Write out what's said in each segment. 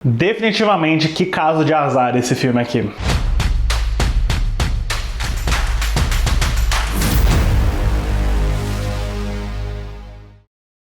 Definitivamente, que caso de azar esse filme aqui.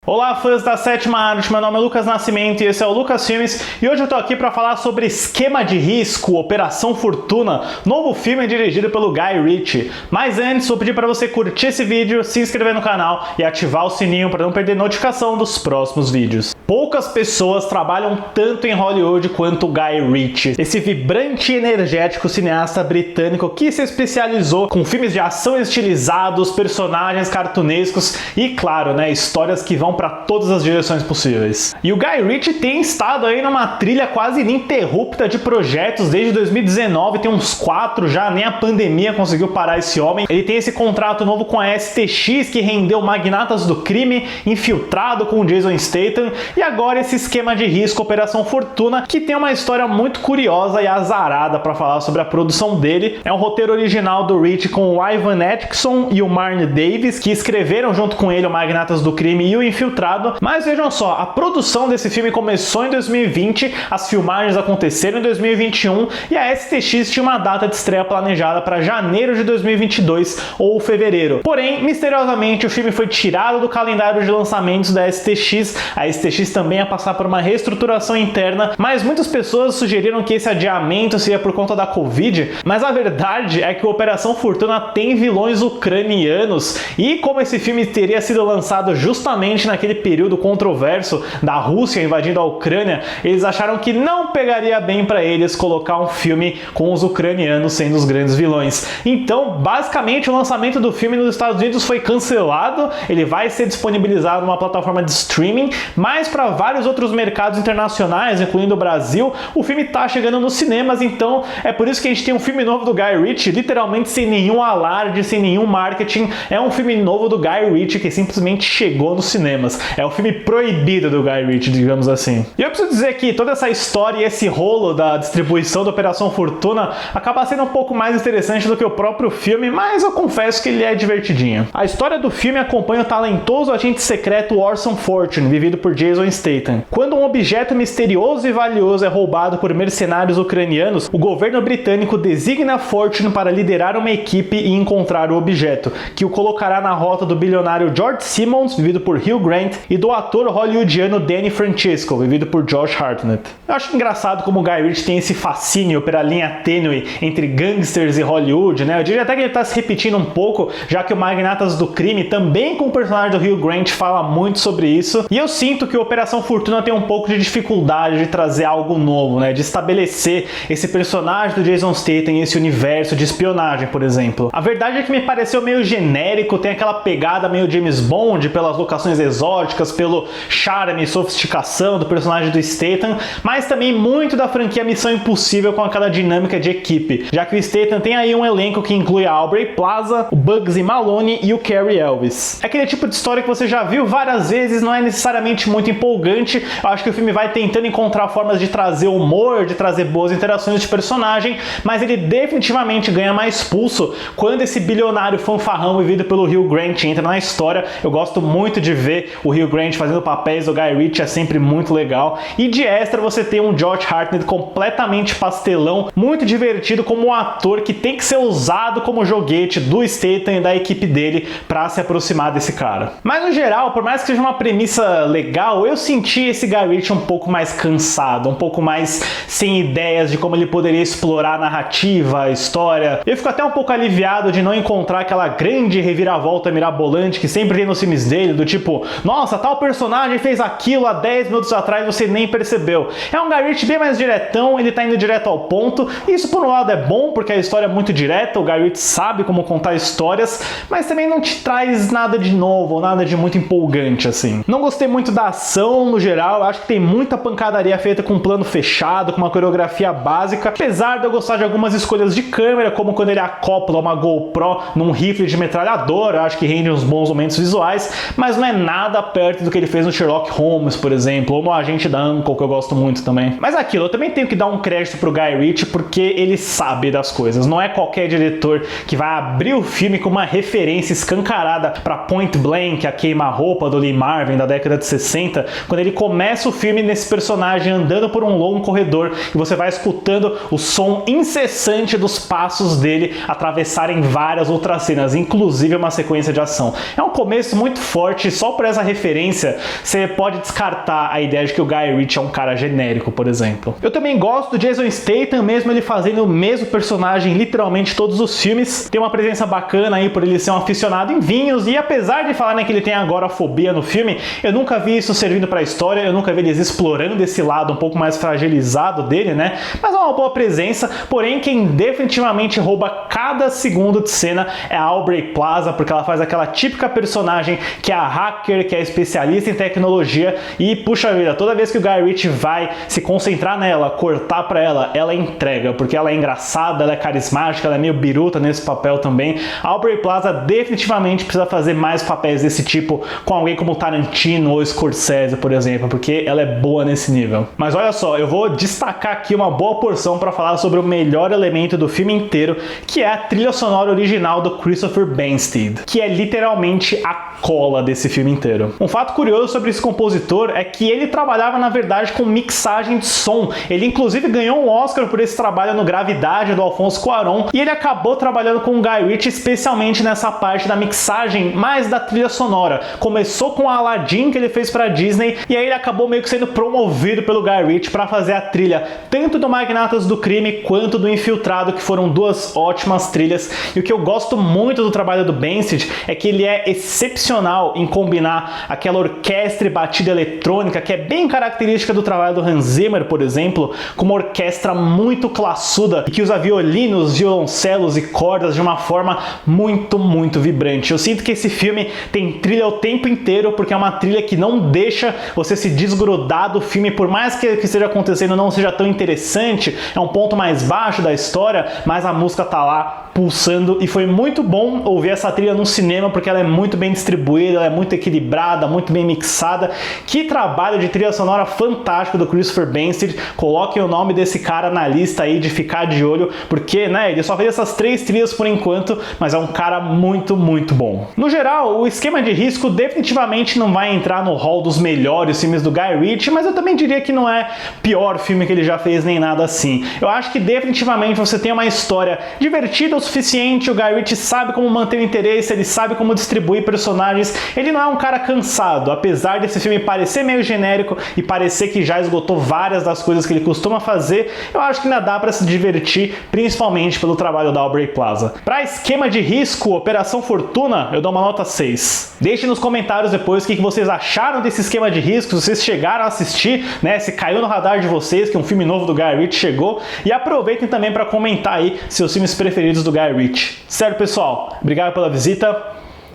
Olá, fãs da Sétima Arte, meu nome é Lucas Nascimento e esse é o Lucas Filmes, e hoje eu tô aqui para falar sobre Esquema de Risco, Operação Fortuna, novo filme dirigido pelo Guy Ritchie. Mas antes, vou pedir para você curtir esse vídeo, se inscrever no canal e ativar o sininho para não perder notificação dos próximos vídeos. Poucas pessoas trabalham tanto em Hollywood quanto o Guy Ritchie, esse vibrante e energético cineasta britânico que se especializou com filmes de ação estilizados, personagens cartunescos e, claro, né, histórias que vão para todas as direções possíveis. E o Guy Ritchie tem estado aí numa trilha quase ininterrupta de projetos desde 2019, tem uns 4 já, nem a pandemia conseguiu parar esse homem. Ele tem esse contrato novo com a STX que rendeu Magnatas do Crime, Infiltrado com o Jason Statham, e agora esse Esquema de Risco, Operação Fortuna, que tem uma história muito curiosa e azarada para falar sobre a produção dele. É um roteiro original do Ritchie com o Ivan Atkinson e o Marne Davis, que escreveram junto com ele o Magnatas do Crime e o Infiltrado, mas vejam só, a produção desse filme começou em 2020, as filmagens aconteceram em 2021 e a STX tinha uma data de estreia planejada para janeiro de 2022 ou fevereiro. Porém, misteriosamente, o filme foi tirado do calendário de lançamentos da STX, a STX também ia passar por uma reestruturação interna, mas muitas pessoas sugeriram que esse adiamento seria por conta da Covid, mas a verdade é que o Operação Fortuna tem vilões ucranianos e como esse filme teria sido lançado justamente naquele período controverso da Rússia invadindo a Ucrânia, eles acharam que não pegaria bem para eles colocar um filme com os ucranianos sendo os grandes vilões. Então, basicamente, o lançamento do filme nos Estados Unidos foi cancelado, ele vai ser disponibilizado numa plataforma de streaming, mas para vários outros mercados internacionais, incluindo o Brasil, o filme está chegando nos cinemas, então é por isso que a gente tem um filme novo do Guy Ritchie, literalmente sem nenhum alarde, sem nenhum marketing, é um filme novo do Guy Ritchie que simplesmente chegou nos cinemas. É o filme proibido do Guy Ritchie, digamos assim. E eu preciso dizer que toda essa história e esse rolo da distribuição da Operação Fortuna acaba sendo um pouco mais interessante do que o próprio filme, mas eu confesso que ele é divertidinho. A história do filme acompanha o talentoso agente secreto Orson Fortune, vivido por Jason Statham. Quando um objeto misterioso e valioso é roubado por mercenários ucranianos, o governo britânico designa Fortune para liderar uma equipe e encontrar o objeto, que o colocará na rota do bilionário George Simmons, vivido por Hugh Grant, e do ator hollywoodiano Danny Francesco, vivido por Josh Hartnett. Eu acho engraçado como o Guy Ritchie tem esse fascínio pela linha tênue entre gangsters e Hollywood, né? Eu diria até que ele está se repetindo um pouco, já que o Magnatas do Crime, também com o personagem do Hugh Grant, fala muito sobre isso. E eu sinto que o Operação Fortuna tem um pouco de dificuldade de trazer algo novo, né? De estabelecer esse personagem do Jason Statham e esse universo de espionagem, por exemplo. A verdade é que me pareceu meio genérico, tem aquela pegada meio James Bond pelas locações exóticas, pelo charme e sofisticação do personagem do Statham, mas também muito da franquia Missão Impossível com aquela dinâmica de equipe, já que o Statham tem aí um elenco que inclui a Aubrey Plaza, o Bugsy Maloney e o Cary Elwes. É aquele tipo de história que você já viu várias vezes, não é necessariamente muito empolgante. Eu acho que o filme vai tentando encontrar formas de trazer humor, de trazer boas interações de personagem, mas ele definitivamente ganha mais pulso quando esse bilionário fanfarrão vivido pelo Hugh Grant entra na história. Eu gosto muito de ver o Hugh Grant fazendo papéis do Guy Ritchie, é sempre muito legal. E de extra você tem um Josh Hartnett completamente pastelão, muito divertido como um ator que tem que ser usado como joguete do Statham e da equipe dele para se aproximar desse cara. Mas no geral, por mais que seja uma premissa legal, eu senti esse Guy Ritchie um pouco mais cansado, um pouco mais sem ideias de como ele poderia explorar a narrativa, a história. Eu fico até um pouco aliviado de não encontrar aquela grande reviravolta mirabolante que sempre tem nos filmes dele, do tipo, nossa, tal personagem fez aquilo há 10 minutos atrás, você nem percebeu. É um Guy Ritchie bem mais diretão, ele tá indo direto ao ponto. Isso por um lado é bom, porque a história é muito direta, o Guy Ritchie sabe como contar histórias, mas também não te traz nada de novo, nada de muito empolgante assim. Não gostei muito da ação no geral, acho que tem muita pancadaria feita com um plano fechado, com uma coreografia básica, apesar de eu gostar de algumas escolhas de câmera, como quando ele acopla uma GoPro num rifle de metralhadora, acho que rende uns bons momentos visuais, mas não é nada perto do que ele fez no Sherlock Holmes, por exemplo, ou no Agente da Uncle, que eu gosto muito também. Mas aquilo, eu também tenho que dar um crédito pro Guy Ritchie, porque ele sabe das coisas. Não é qualquer diretor que vai abrir o filme com uma referência escancarada pra Point Blank, a queima-roupa do Lee Marvin da década de 60, entra quando ele começa o filme nesse personagem andando por um longo corredor e você vai escutando o som incessante dos passos dele atravessarem várias outras cenas, inclusive uma sequência de ação. É um começo muito forte, só por essa referência você pode descartar a ideia de que o Guy Ritchie é um cara genérico, por exemplo. Eu também gosto do Jason Statham, mesmo ele fazendo o mesmo personagem literalmente todos os filmes. Tem uma presença bacana aí por ele ser um aficionado em vinhos, e apesar de falarem que ele tem agorafobia no filme, eu nunca vi isso servindo pra história, eu nunca vi eles explorando esse lado um pouco mais fragilizado dele, né? Mas é uma boa presença, porém quem definitivamente rouba cada segundo de cena é a Aubrey Plaza, porque ela faz aquela típica personagem que é a hacker, que é especialista em tecnologia, e puxa vida, toda vez que o Guy Ritchie vai se concentrar nela, cortar pra ela, ela entrega, porque ela é engraçada, ela é carismática, ela é meio biruta nesse papel também. A Aubrey Plaza definitivamente precisa fazer mais papéis desse tipo com alguém como Tarantino ou Scorsese, por exemplo, porque ela é boa nesse nível. Mas olha só, eu vou destacar aqui uma boa porção para falar sobre o melhor elemento do filme inteiro, que é a trilha sonora original do Christopher Banstead, que é literalmente a cola desse filme inteiro. Um fato curioso sobre esse compositor é que ele trabalhava na verdade com mixagem de som. Ele inclusive ganhou um Oscar por esse trabalho no Gravidade do Alfonso Cuarón, e ele acabou trabalhando com o Guy Ritchie especialmente nessa parte da mixagem, mais da trilha sonora. Começou com a Aladdin que ele fez para Disney, e aí ele acabou meio que sendo promovido pelo Guy Ritchie para fazer a trilha tanto do Magnatas do Crime quanto do Infiltrado, que foram duas ótimas trilhas. E o que eu gosto muito do trabalho do Banstead é que ele é excepcional em combinar aquela orquestra e batida eletrônica que é bem característica do trabalho do Hans Zimmer, por exemplo, com uma orquestra muito classuda e que usa violinos, violoncelos e cordas de uma forma muito vibrante. Eu sinto que esse filme tem trilha o tempo inteiro, porque é uma trilha que não deixa você se desgrudar do filme, por mais que o que esteja acontecendo não seja tão interessante, é um ponto mais baixo da história, mas a música tá lá pulsando, e foi muito bom ouvir essa trilha no cinema, porque ela é muito bem distribuída, ela é muito equilibrada, muito bem mixada. Que trabalho de trilha sonora fantástico do Christopher Banstead. Coloquem o nome desse cara na lista aí de ficar de olho, porque, né, ele só fez essas 3 trilhas por enquanto, mas é um cara muito bom. No geral, o Esquema de Risco definitivamente não vai entrar no hall dos melhores filmes do Guy Ritchie, mas eu também diria que não é pior filme que ele já fez nem nada assim. Eu acho que definitivamente você tem uma história divertida o suficiente, o Guy Ritchie sabe como manter o interesse, ele sabe como distribuir personagens, ele não é um cara cansado, apesar desse filme parecer meio genérico e parecer que já esgotou várias das coisas que ele costuma fazer, eu acho que ainda dá pra se divertir, principalmente pelo trabalho da Aubrey Plaza. Pra Esquema de Risco, Operação Fortuna, eu dou uma nota 6. Deixem nos comentários depois o que vocês acharam desse Esquema de Risco, se vocês chegaram a assistir, né, se caiu no radar de vocês que um filme novo do Guy Ritchie chegou, e aproveitem também para comentar aí seus filmes preferidos do Guy Ritchie. Certo, pessoal? Obrigado pela visita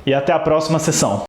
e até a próxima sessão.